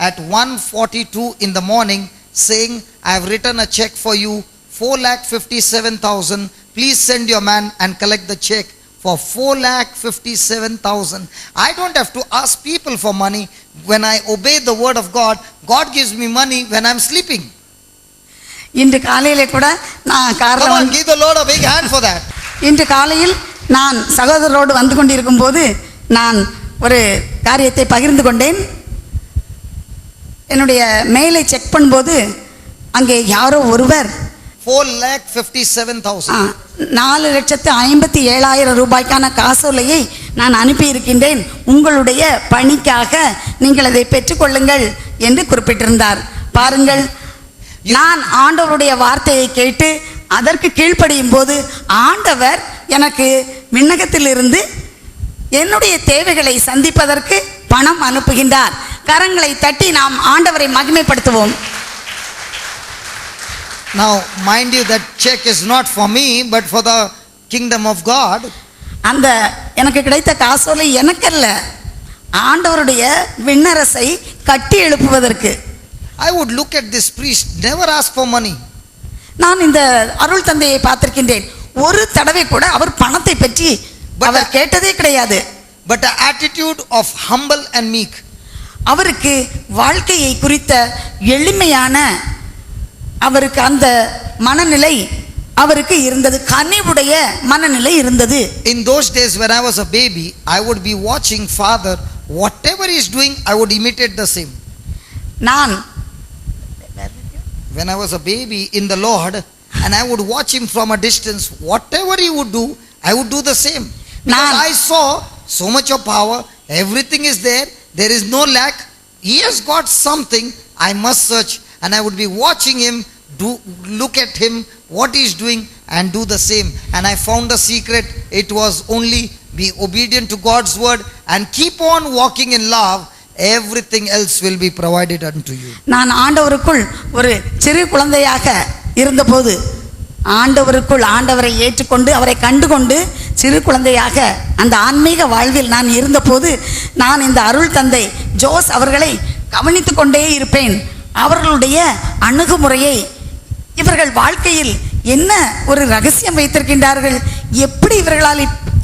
at 1:42 in the morning saying, I have written a check for you, 4,57,000. Please send your man and collect the check for 4,57,000. I don't have to ask people for money. When I obey the word of God, God gives me money when I'm sleeping. இன்று காலையிலே கூட நான் காரணம், give the Lord a big hand for that. இன்று காலையில் நான் சகோதரரோடு வந்து கொண்டிருக்கும் போது நான் ஒரு காரியத்தை பகிர்ந்து கொண்டேன். என்னுடைய மெயிலை செக் பண்ணும்போது அங்கே யாரோ ஒருவர் 4,57,000 4,57,000 ரூபாய்க்கான காசோலையை நான் அனுப்பியிருக்கின்றேன், உங்களுடைய பணிக்காக நீங்கள் அதை பெற்றுக்கொள்ளுங்கள் என்று குறிப்பிட்டிருந்தார். பாருங்கள், நான் ஆண்டவருடைய வார்த்தையை கேட்டு அதற்கு கீழ்ப்படியும் போது ஆண்டவர் எனக்கு விண்ணகத்திலிருந்து என்னுடைய தேவைகளை சந்திப்பதற்கு பணம் அனுப்புகின்றார். கரங்களை தட்டி நாம் ஆண்டவரை மகிமைப்படுத்துவோம். Now mind you, that check is not for me but for the kingdom of God. அந்த எனக்கு கிடைத்த காசோலை எனக்கல்ல, ஆண்டவருடைய விண்ணரசை கட்டி எழுப்புவதற்கு. I would look at this priest, never ask for money. நான் இந்த அருள் தந்தையை பார்த்திருக்கின்றேன், ஒரு தடவை கூட அவர் பணத்தை பற்றி அவர் கேட்டதே கிடையாது. But the attitude of humble and meek. அவருக்கு வாழ்க்கையை குறித்த எளிமையான அவருக்கு அந்த மனநிலை அவருக்கு இருந்தது, கனிவுடைய மனநிலை இருந்தது. In those days when I was a baby, I would be watching father, whatever he is doing, I would imitate the same. நான் When I was a baby in the Lord, and I would watch him from a distance, whatever he would do, I would do the same. Because I saw so much of power, everything is there is no lack. He has got something, I must search, and I would be watching him, look at him, what he is doing, and do the same. And I found the secret, it was only be obedient to God's word and keep on walking in love. Everything else will be provided unto you. நான் ஆண்டவருக்குள் ஒரு சிறு குழந்தையாக இருந்தபோது, ஆண்டவருக்குள் ஆண்டவரை ஏற்றுக்கொண்டு அவரை கண்டுகொண்டு சிறு குழந்தையாக அந்த ஆன்மீக வாழ்வில் நான் இருந்தபோது, நான் இந்த அருள் தந்தை ஜோஸ் அவர்களை கவனித்து கொண்டே இருப்பேன். அவர்களுடைய அணுகுமுறையை, இவர்கள் வாழ்க்கையில் என்ன ஒரு ரகசியம் வைத்திருக்கின்றார்கள், எப்படி இவர்களால்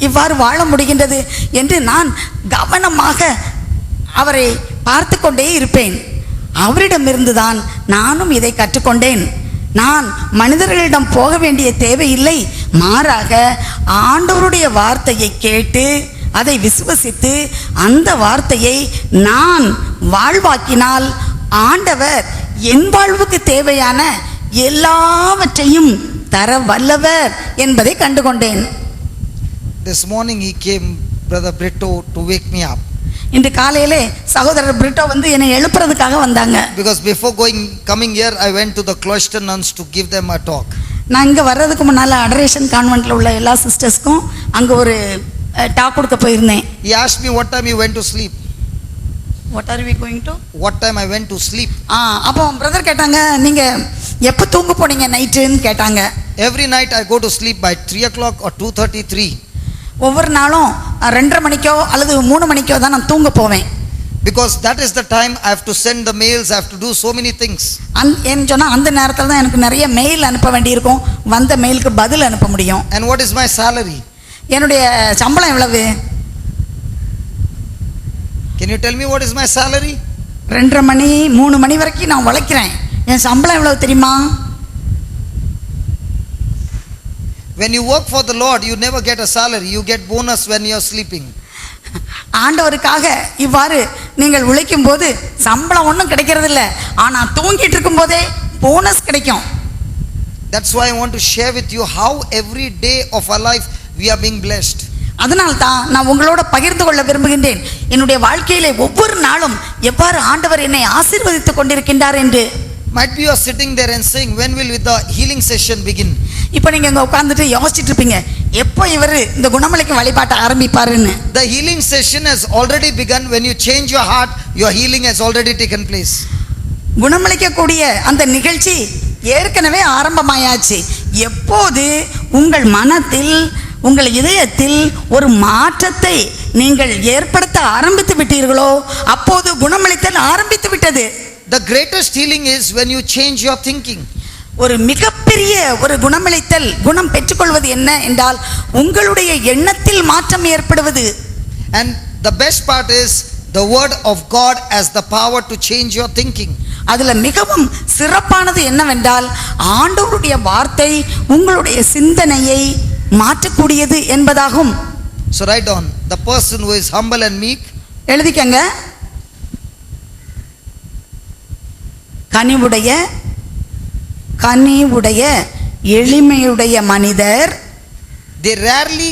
இவ்வாறு வாழ முடிகின்றது என்று நான் கவனமாக அவரை பார்த்து கொண்டே இருப்பேன். அவரிடமிருந்துதான் நானும் இதை கற்றுக்கொண்டேன். நான் மனிதர்களிடம் போக வேண்டிய தேவையில்லை, மாறாக ஆண்டவருடைய வார்த்தையை கேட்டு அதை விசுவசித்து அந்த வார்த்தையை நான் வாழ்வாக்கினால் ஆண்டவர் என் வாழ்வுக்கு தேவையான எல்லாவற்றையும் தர வல்லவர் என்பதை கண்டுகொண்டேன். This morning he came, Brother Brito, to wake me up. இன்று காலையிலே சகோதரர் பிரிட்டோ வந்து என்னை எழுப்புறதுக்காக வந்தாங்க. Because before coming here, I went to the cloister nuns to give them a talk. நான் இங்கே வர்றதுக்கு முன்னால் அடரேஷன் கான்வென்ட்டில் உள்ள எல்லா சிஸ்டர்ஸ்க்கும் அங்கே ஒரு டாக் கொடுக்க போயிருந்தேன். He asked me what time you went to sleep. What are we going to? What time I went to sleep. அப்போ பிரதர் கேட்டாங்க, நீங்கள் எப்போ தூங்க போனீங்க நைட்டுன்னு கேட்டாங்க. Every night I go to sleep by 3 o'clock or 2:33. ஒவ்வொரு நாளும் 2:30 மணிக்கோ அல்லது 3 மணிக்கோ தான் நான் தூங்க போவேன். Because that is the time I have to send the mails, I have to do so many things. ஏன்னு சொன்னால் அந்த நேரத்தில் தான் எனக்கு நிறைய மெயில் அனுப்ப வேண்டியிருக்கும், வந்த மெயிலுக்கு பதில் அனுப்ப முடியும். And what is my salary? என்னுடைய சம்பளம் எவ்வளவு? Can you tell me what is my salary? 2:30 மணி 3 மணி வரைக்கும் நான் உழைக்கிறேன். என் சம்பளம் எவ்வளவு தெரியுமா? When you work for the Lord, you never get a salary, you get bonus when you are sleeping. ஆண்டவருக்காக இவ்வாறு நீங்கள் உழைக்கும் போது சம்பளம் ஒன்றும் கிடைக்கிறது இல்லை, ஆனால் தூங்கிட்டு இருக்கும் போதே போனஸ் கிடைக்கும். That's why I want to share with you how every day of our life we are being blessed. அதனால் தான் நான் உங்களோட பகிர்ந்து கொள்ள விரும்புகின்றேன், என்னுடைய வாழ்க்கையிலே ஒவ்வொரு நாளும் எவ்வாறு ஆண்டவர் என்னை ஆசீர்வதித்துக் கொண்டிருக்கின்றார் என்று. Might be you are sitting there and saying, when will the healing session begin? இப்போ நீங்க இங்க உட்கார்ந்துட்டு யோசிச்சுட்டு இருப்பீங்க, எப்போ இவர் இந்த குணமளிக்கும் வழிபாட்டை ஆரம்பிப்பாருன்னு. The healing session has already begun. When you change your heart, your healing has already taken place. குணமளிக்கக்கூடிய அந்த நிகழ்ச்சி ஏற்கனவே ஆரம்பமாயாச்சு. எப்போது உங்கள் மனத்தில் உங்கள் இதயத்தில் ஒரு மாற்றத்தை நீங்கள் ஏற்படுத்த ஆரம்பித்து விட்டீர்களோ அப்போது குணமளித்தல் ஆரம்பித்து விட்டது. The greatest healing is when you change your thinking. ஒரு மிகப்பெரிய ஒரு குணமளித்தல், குணம் பெற்றுக்கொள்வது என்ன என்றால் உங்களுடைய எண்ணத்தில் மாற்றம் ஏற்படுவது. And the best part is the word of God has the power to change your thinking. அதுல மிகவும் சிறப்பானது என்னவென்றால் ஆண்டவருடைய வார்த்தை உங்களுடைய சிந்தனையை மாற்றக்கூடியது என்பதாகும். So write down, the person who is humble and meek. எழுதிக்கங்க. கனிவுடைய எளிமையுடைய மனிதர். They rarely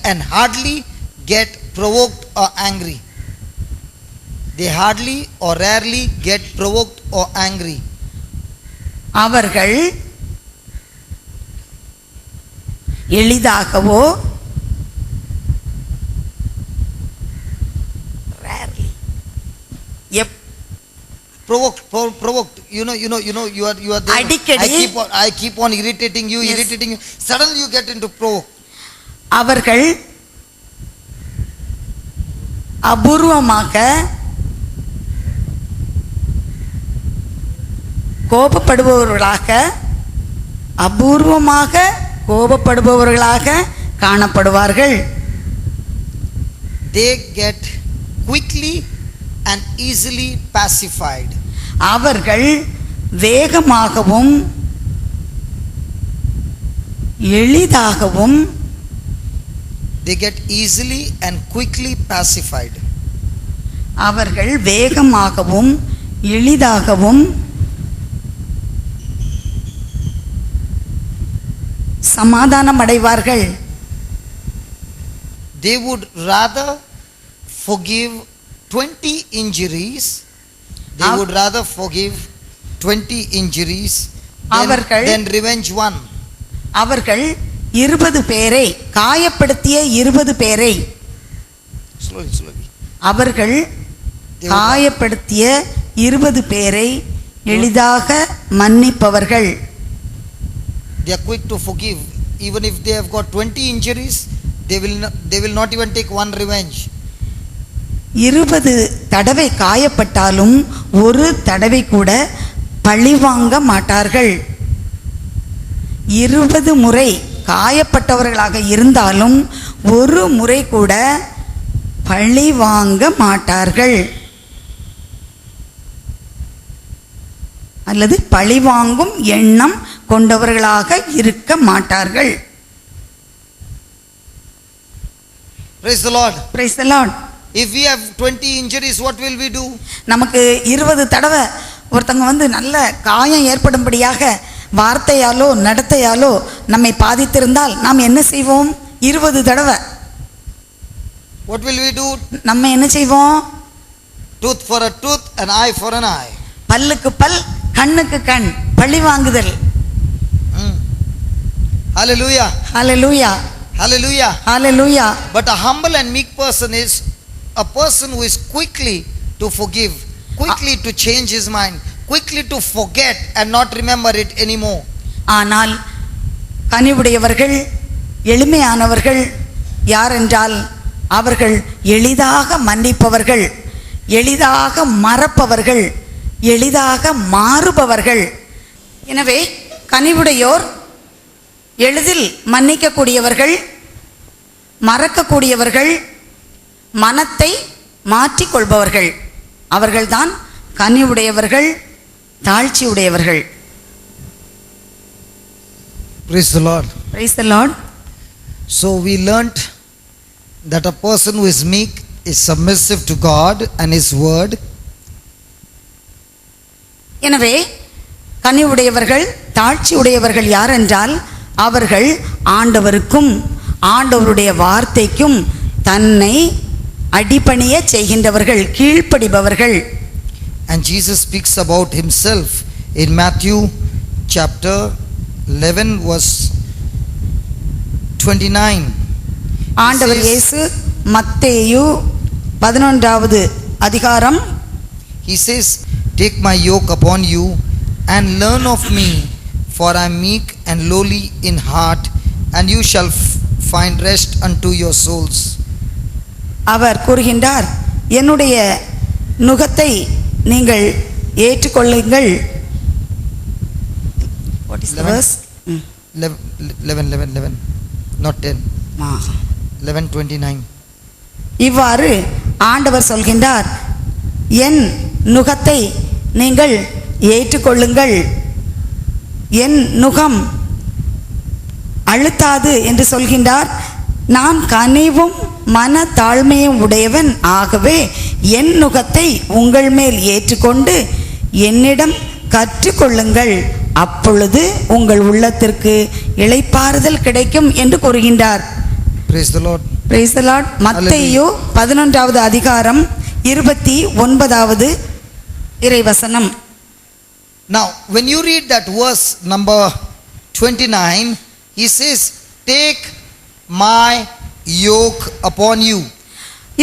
and hardly get provoked or angry. They hardly or rarely get provoked or angry. அவர்கள் எளிதாகவோ rarely provoked. You are there. அடிக்கடி I keep on irritating you. Suddenly you get into provoke. அவர்கள் அபூர்வமாக கோபப்படுபவர்களாக காணப்படுவார்கள். They get quickly and easily pacified. அவர்கள் வேகமாகவும் எளிதாகவும் they get easily and quickly pacified. அவர்கள் வேகமாகவும் எளிதாகவும் சமாதானம் அடைவார்கள். They would rather forgive 20 injuries. They would rather forgive 20 injuries than revenge one. அவர்கள் 20 பேரை காயப்படுத்திய 20 பேரை slowly அவர்கள் காயப்படுத்திய 20 பேரை எளிதாக மன்னிப்பவர்கள். They are quick to forgive. Even if they have got 20 injuries, they will not even take one revenge. 20 தடவை காயப்பட்டாலும் ஒரு தடவை கூட பழிவாங்க மாட்டார்கள். 20 முறை காயப்பட்டவர்களாக இருந்தாலும் ஒரு முறை கூட பழி வாங்க மாட்டார்கள் அல்லது பழி வாங்கும் எண்ணம் கொண்டவர்களாக இருக்க மாட்டார்கள். Praise the Lord. Praise the Lord. If we have 20 injuries, what will we do? நமக்கு 20 தடவை ஒருத்தங்க நல்ல காயம் ஏற்படும்படியாக வார்த்தையாலோ நடத்தையாலோ நம்மை பாதித்திருந்தால் நாம் என்ன செய்வோம்? 20 தடவை What will we do? நம்ம என்ன செய்வோம்? Tooth for a tooth, an eye for an eye. பல்லுக்கு பல், கண்ணுக்கு கண், பழி வாங்குதல். Hallelujah. Hallelujah. Hallelujah. Hallelujah. But a humble and meek person is a person who is quickly to forgive, quickly to change his mind, quickly to forget and not remember it anymore. ஆனால் கனிவுடையவர்கள் எளிமையானவர்கள் யார் என்றால் அவர்கள் எளிதாக மன்னிப்பவர்கள், எளிதாக மறப்பவர்கள், எளிதாக மாறுபவர்கள். எனவே கனிவுடையோர் எளிதில் மன்னிக்கக்கூடியவர்கள், மறக்கக்கூடியவர்கள், மனத்தை மாற்றிக்கொள்பவர்கள். அவர்கள்தான் கனிவுடையவர்கள், தாழ்ச்சியுடையவர்கள். Praise the Lord. Praise the Lord. So we learnt that a person who is meek is submissive to God and His word. எனவே கனிவுடையவர்கள் தாழ்ச்சியுடையவர்கள் யார் என்றால் அவர்கள் ஆண்டவருக்கும் ஆண்டவருடைய வார்த்தைக்கும் தன்னை அடிபணிய செய்கின்றவர்கள், கீழ்ப்படிபவர்கள். And Jesus speaks about himself in Matthew chapter 11 verse 29. ஆண்டவர் இயேசு மத்தேயு 11வது அதிகாரம் He says, "Take my yoke upon you and learn of me, for I am meek and lowly in heart, and you shall find rest unto your souls." அவர் கூறுகின்றார், என்னுடைய நுகத்தை நீங்கள் ஏற்றுக்கொள்ளுங்கள். What is the verse? 11, not 10. 11:29. இவ்வாறு ஆண்டவர் சொல்கின்றார், என் நுகத்தை நீங்கள் ஏற்றுக்கொள்ளுங்கள், என் நுகம் அழுத்தாது என்று சொல்கின்றார். நான் கனிவும் மன தாழ்மையும் உடையவன், ஆகவே என் நுகத்தை உங்கள் மேல் ஏற்றுக்கொண்டு என்னிடம் கற்றுக்கொள்ளுங்கள், அப்பொழுது உங்கள் உள்ளத்திற்கு இளைப்பாறுதல் கிடைக்கும் என்று கூறுகின்றார். Praise the Lord. Praise the Lord. மத்தேயு 11வது அதிகாரம் 29வது இறைவசனம். Now, when you read that verse number 29, he says, "Take my yoke upon you."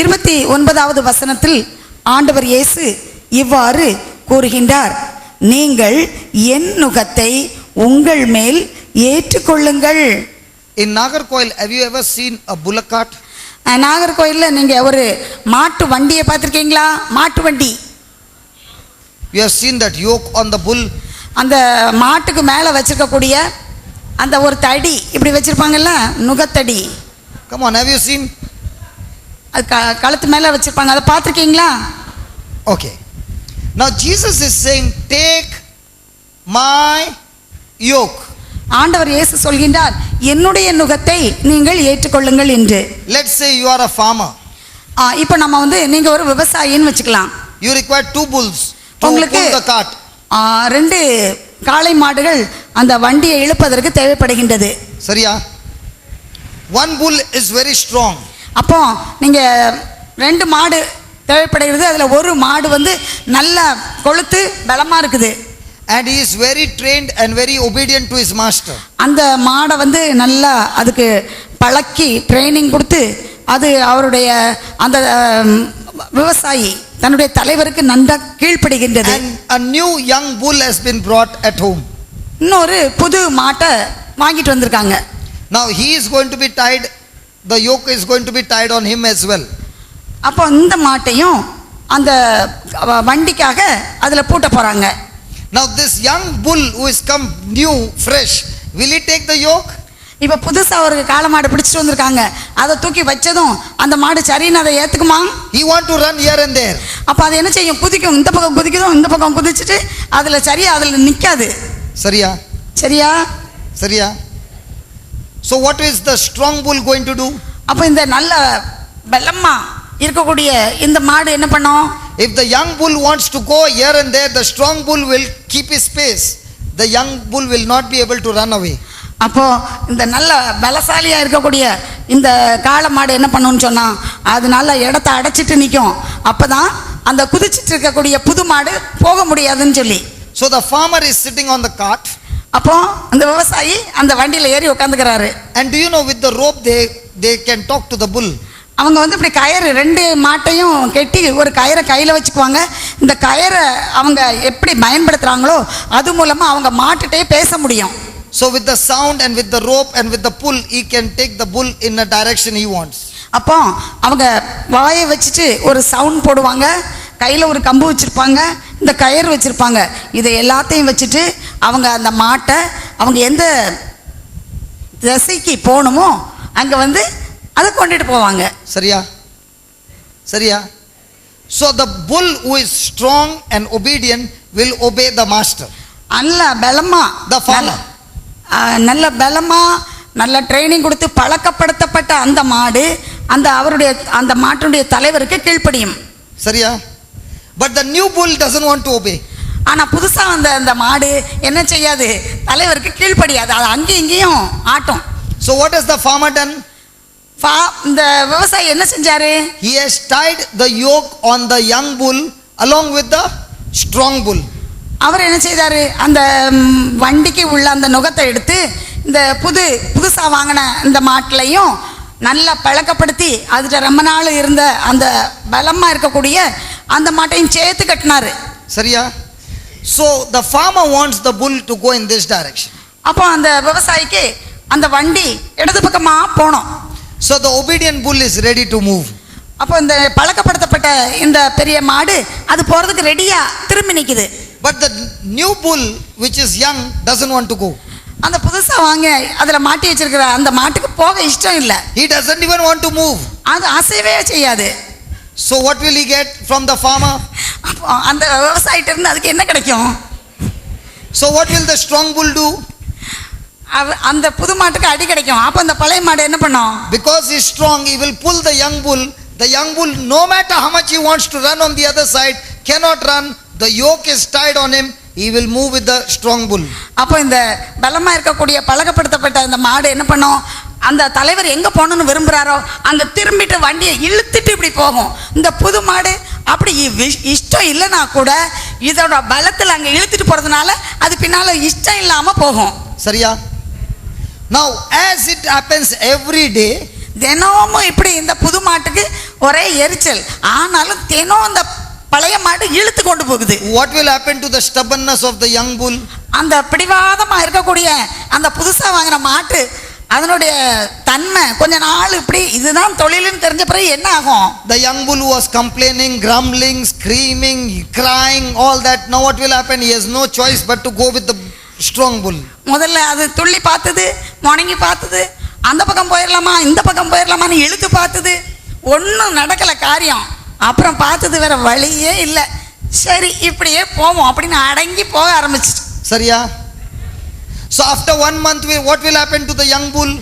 29வது வசனத்தில் ஆண்டவர் இயேசு இவ்வாறு கூறுகின்றார், நீங்கள் என் நுகத்தை உங்கள் மேல் ஏற்றுக்கொள்ளுங்கள். In Nagarkoil, have you ever seen a bullock cart? நாகர்கோயிலில் நீங்க ஒரு மாட்டு வண்டியை பார்த்திருக்கீங்களா? மாட்டு வண்டி. You have seen that yoke on the bull. அந்த மாட்டுக்கு மேலே வச்சிருக்கக்கூடிய அந்த ஒரு தடி இப்படி வச்சிருப்பாங்கல்ல, நுகத்தடி. Come on, have you seen? அது கழுத்து மேலே வச்சிருப்பாங்க, அதை பார்த்துருக்கீங்களா? Okay. Now Jesus is saying, "Take my yoke." ஆண்டவர் இயேசு சொல்கின்றார், என்னுடைய நுகத்தை நீங்கள் ஏற்றுக்கொள்ளுங்கள் என்று. Let's say you are a farmer. இப்போ நம்ம வந்து நீங்க ஒரு விவசாயின்னு வச்சுக்கலாம். You require 2 bulls to உங்களுக்கு pull the cart. 2 காளை மாடுகள் அந்த வண்டியை இழுப்பதற்கு தேவைப்படுகின்றது. சரியா? 1 bull is very strong. அப்போ நீங்க 2 மாடு தேவைப்படுகிறது. அதுல ஒரு மாடு வந்து நல்ல கொழுத்து பலமா இருக்குது. And he is very trained and very obedient to his master. அந்த மாடை வந்து நல்லா அதுக்கு பழக்கி ட்ரைனிங் கொடுத்து அது அவருடைய அந்த விவசாயி தன்னுடைய தலைவருக்கு நன்றாக கீழ்ப்படுகின்றது. And a new young bull has been brought at home. இன்னொரு புது மாட்டை வாங்கிட்டு வந்திருக்காங்க. Now he is going to be tied, the yoke is going to be tied on him as well. அப்போ இந்த மாட்டையும் அந்த வண்டிக்காக அதுல பூட்ட போறாங்க. Now this young bull who is come new fresh, will he take the yoke? இப்போ புதுசா ஒரு காளை மாடு பிடிச்சிட்டு வந்திருக்காங்க. அதை தூக்கி வச்சதும் அந்த மாடு சரின்னு அதை ஏத்துக்குமா? He want to run here and there. அப்ப அது என்ன செய்யும்? குதிக்கும். இந்த பக்கம் குதிக்குதும், இந்த பக்கம் குதிச்சுட்டு அதுல சரியா அதுல நிக்காது. சரியா? சரியா? சரியா? So what is the strong bull going to do? அப்ப இந்த நல்ல பலமா இருக்கக்கூடிய இந்த மாடு என்ன பண்ணும்? If the young bull wants to go here and there, the strong bull will keep his pace. The young bull will not be able to run away. அப்போ இந்த நல்ல பலசாலியா இருக்கக்கூடிய இந்த காளை மாடு என்ன பண்ணும்னு சொன்னா அது நல்ல இடத்தை அடைச்சிட்டு நிற்கும். அப்பதான் அந்த குதிச்சிட்டு இருக்கக்கூடிய புது மாடு போக முடியாதுன்னு சொல்லி. So the farmer is sitting on the cart. அப்போ அந்த விவசாயி அந்த வண்டியில ஏறி உட்காந்துக்கிறாரு. And do you know, with the rope they can talk to the bull. அவங்க வந்து இப்படி கயிறு 2 மாட்டையும் கெட்டி ஒரு கயிறை கையில் வச்சுக்குவாங்க. இந்த கயிறை அவங்க எப்படி பயன்படுத்துகிறாங்களோ அது மூலமாக அவங்க மாட்டுகிட்டே பேச முடியும். So with the sound and with the rope and with the pull, he can take the bull in a direction he wants. அப்போ அவங்க வாயை வச்சுட்டு ஒரு சவுண்ட் போடுவாங்க, கையில் ஒரு கம்பு வச்சுருப்பாங்க, இந்த கயிறு வச்சுருப்பாங்க. இதை எல்லாத்தையும் வச்சுட்டு அவங்க அந்த மாட்டை அவங்க எந்த திசைக்கு போகணுமோ அங்கே வந்து அதை கொண்டுட்டு போவாங்க. சரியா? சரியா? So the bull who is strong and obedient will obey the master. நல்ல பலமா The farmer. நல்ல பலமா நல்ல ட்ரைனிங் கொடுத்து பழக்கப்படுத்தப்பட்ட அந்த மாடு அந்த அவருடைய அந்த மாட்டுடைய தலைவருக்கு கீழ்ப்படியும். சரியா? But the new bull doesn't want to obey. ஆனா புதுசா வந்த அந்த மாடு என்ன செய்யாது? தலைவருக்கு கீழ்ப்படியாது. அது அங்கேயும் இங்கேயும் ஆட்டும். So what has the farmer done? இந்த விவசாயி என்ன செஞ்சாரு? He has tied the yoke on the young bull along with the strong bull. அவர் என்ன செய்தாரு? அந்த வண்டிக்கு உள்ள அந்த நுகத்தை எடுத்து இந்த புதுசா வாங்கின இந்த மாட்டிலையும் நல்லா பழக்கப்படுத்தி அதுல ரொம்ப நாள் இருந்த அந்த பலமா இருக்கக்கூடிய அந்த மாட்டையும் சேர்த்து கட்டினாரு. சரியா? So the farmer wants the bull to go in this direction. அப்போ அந்த விவசாயிக்கு அந்த வண்டி இடது பக்கமா போகணும். So the obedient bull is ready to move. அப்போ இந்த பழக்கப்படுத்தப்பட்ட இந்த பெரிய மாடு அது போறதுக்கு ரெடியா திரும்பி நிக்குது. But the new bull which is young doesn't want to go. அந்த புதுசா வாங்க அதுல மாட்டி வச்சிருக்கிற அந்த மாட்டுக்கு போக இஷ்டம் இல்ல. He doesn't even want to move. அது அசையவே செய்யாது. So what will he get from the farmer? அப்போ அந்த விவசாயிட்ட இருந்து அதுக்கு என்ன கிடைக்கும்? So what will the strong bull do? அந்த புது மாட்டுக்கு அடி கிடைக்கும். அப்ப அந்த பழைய மாடு என்ன பண்ணும்? Because he is strong, he will pull the young bull. The young bull, no matter how much he wants to run on the other side, cannot run. The yoke is tied on him. He will move with the strong bull. அப்போ இந்த பலமா இருக்கக்கூடிய பழக்கப்படுத்தப்பட்ட அந்த மாடு என்ன பண்ணும்? அந்த தலைவர் எங்க போகணும்னு விரும்புறாரோ அங்க திரும்பிட்டு வண்டியை இழுத்துட்டு இப்படி போகும். இந்த புது மாடு அப்படி இஷ்டம் இல்லைன்னா கூட இதோட பலத்தில் அங்க இழுத்துட்டு போறதுனால அது பின்னால இஷ்டம் இல்லாம போகும். சரியா? Now as it happens every day, தினமும் இப்படி இந்த புது மாட்டுக்கு ஒரே எரிச்சல். ஆனாலும் தினம் அந்த பழைய மாடு இழுத்து கொண்டு போகுது. what will happen to the stubbornness of the young bull? அந்த பிடிவாதமா இருக்கக்கூடிய அந்த புதுசா வாங்கின மாட்டு அதனுடைய தன்மை கொஞ்ச நாள் இப்படி இதுதான் தொழில்னு தெரிஞ்ச பிறகு என்ன ஆகும்? The young bull who was complaining, grumbling, screaming, crying, all that, now what will happen? He has no choice but to go with the strong bull. முதல்ல அது துள்ளி பார்த்தது, முணங்கி பார்த்தது, அந்த பக்கம் போயிடலாமா இந்த பக்கம் போயிடலாமான்னு இழுத்து பார்த்தது, ஒன்றும் நடக்கல காரியம். அப்புறம் பார்த்தது வேற வழியே இல்லை. சரி இப்படியே போவோம் அப்படின்னு அடங்கி போக ஆரம்பிச்சிட்டு. சரியா? So after 1 month, what will happen to the young bull?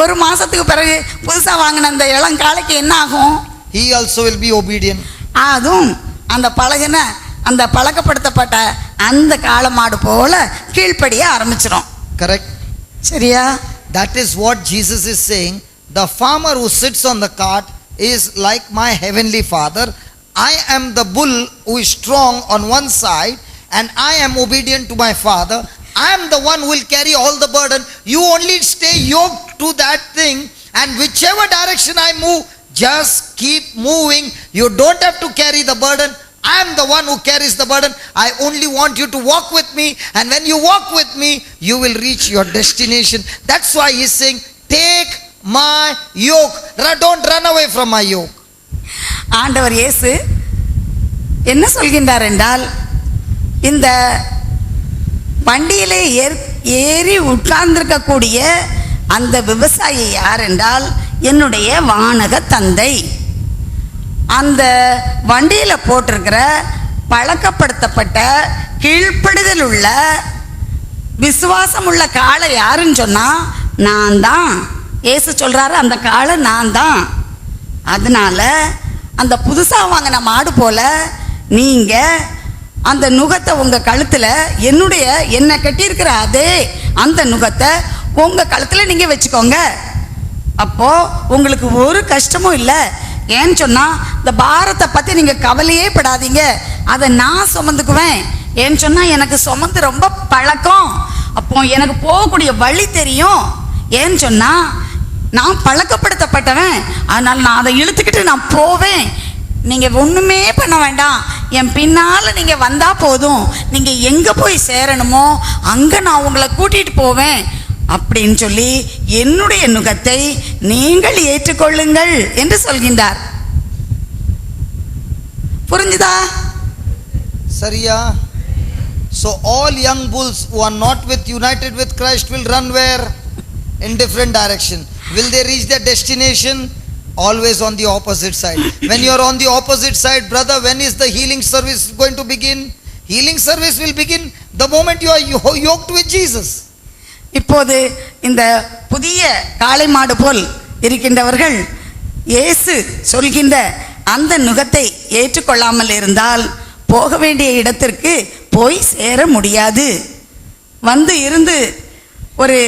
ஒரு மாசத்துக்கு பிறகு புதுசா வாங்கின அந்த இளங்காளைக்கு என்ன ஆகும்? He also will be obedient. அதுவும் அந்த பழகின அந்த பழக்கப்படுத்தப்பட்ட அந்த காளை மாடு போல கீழ்ப்படிய ஆரம்பிச்சிடும். Correct? சரியா? That is what Jesus is saying. The farmer who sits on the cart is like my heavenly Father. I am the bull who is strong on one side, and I am obedient to my Father. I am the one who will carry all the burden. You only stay yoked to that thing, and whichever direction I move, just keep moving. You don't have to carry the burden. I am the one who carries the burden. I only want you to walk with me, and when you walk with me, you will reach your destination. That's why he is saying, take my yoke. Don't run away from my yoke. ஆண்டவர் இயேசு என்ன சொல்கின்றார் என்றால், இந்த வண்டியிலே ஏறி உட்கார்ந்திருக்கக்கூடிய அந்த விவசாயி யார் என்றால் என்னுடைய வானக தந்தை. அந்த வண்டியில் போட்டிருக்கிற பழக்கப்படுத்தப்பட்ட கீழ்ப்படுதல் உள்ள விசுவாசம் உள்ள காளை யாருன்னு சொன்னா நான் தான். இயேசு சொல்றாரு, அந்த காளை நான் தான். அதனால அந்த புதுசாக வாங்கின மாடு போல நீங்க அந்த நுகத்தை உங்க கழுத்துல என்னை கட்டியிருக்கிற அதே அந்த நுகத்தை உங்க கழுத்துல நீங்க வச்சுக்கோங்க. அப்போ உங்களுக்கு ஒரு கஷ்டமும் இல்லை. ஏன்னு சொன்னா இந்த பாரத்தை பத்தி நீங்க கவலையே படாதீங்க, அதை நான் சுமந்துக்குவேன். ஏன்னு சொன்னா எனக்கு சுமந்து ரொம்ப பழக்கம். அப்போ எனக்கு போகக்கூடிய வழி தெரியும். ஏன்னு சொன்னா நான் பழக்கப்படுத்தப்பட்டவன். அதனால நான் அதை இழுத்துக்கிட்டு நான் போவேன். நீங்க ஒண்ணுமே பண்ண வேண்டாம், என் பின்னால நீங்க வந்தா போதும். நீங்க எங்க போய் சேரணுமோ அங்க நான் உங்களை கூட்டிட்டு போவேன் அப்படின்னு சொல்லி என்னுடைய நுகத்தை நீங்கள் ஏற்றுக்கொள்ளுங்கள் என்று சொல்கின்றார். புரிஞ்சுதா? Sariya? So all young bulls who are not united with Christ will run where? In different direction. Will they reach their destination? Always on the opposite side. When you are on the opposite side, brother, when is the healing service going to begin? Healing service will begin the moment you are yoked with Jesus. இப்போது இந்த புதிய காளை மாடு போல் இருக்கின்றவர்கள் இயேசு சொல்கின்ற அந்த நுகத்தை ஏற்றுக்கொள்ளாமல் இருந்தால் போக வேண்டிய இடத்திற்கு போய் சேர முடியாது. இருந்து ஒரு